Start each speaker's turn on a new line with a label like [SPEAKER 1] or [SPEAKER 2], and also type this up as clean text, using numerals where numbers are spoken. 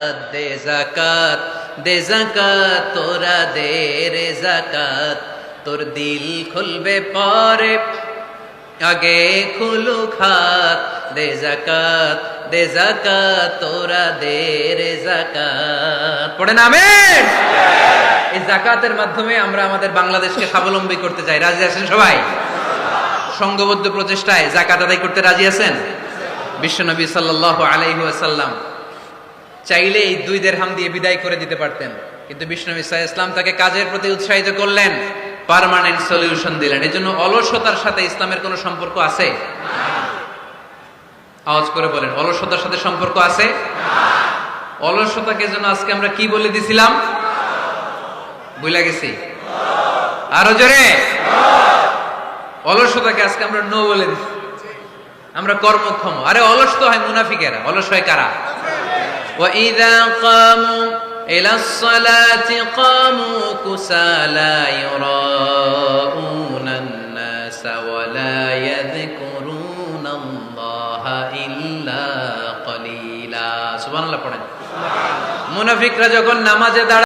[SPEAKER 1] দে যাকাত দে যাকাত তোরা দে রে যাকাত তোর দিল খুলবে পরে আগে খুলু খাত দে যাকাত তোরা দে রে যাকাত পড়েন আমিন। এই যাকাতের মাধ্যমে আমরা আমাদের বাংলাদেশকে স্বাবলম্বী করতে চাই। রাজি আছেন সবাই? সংঘবদ্ধ প্রচেষ্টায় যাকাত আদায় করতে রাজি আছেন? বিশ্বনবী সাল্লাল্লাহু আলাইহি ওয়াসাল্লাম চাইলে এই 2 দিরহাম দিয়ে বিদায় করে দিতে পারতেন, কিন্তু বিশ্বনবী সাল্লাল্লাহু আলাইহি ওয়াসাল্লাম তাকে কাজের প্রতি উৎসাহিত করলেন, পার্মানেন্ট সলিউশন দিলেন। এজন্য অলসতার সাথে ইসলামের কোনো সম্পর্ক আছে? আওয়াজ করে বলেন, অলসতার সাথে সম্পর্ক আছে? অলসতাকে যেন আজকে আমরা কি বলে দিছিলাম? ভুলে গেছি? আরো জোরে। অলসতাকে আজকে আমরা নো বলে দিছি। আমরা কর্মক্ষম। আরে অলস তো হয় মুনাফিকেরা, অলস হয় কারা? وَإِذَا قَامُوا إِلَى الصَّلَاةِ قَامُوا كُسَالَى يُرَاءُونَ النَّاسَ وَلَا يَذْكُرُونَ اللَّهَ إِلَّا قَلِيلًا সুবহানাল্লাহ পড়েন। মুনাফিকরা যখন নামাজে দাঁড়ায়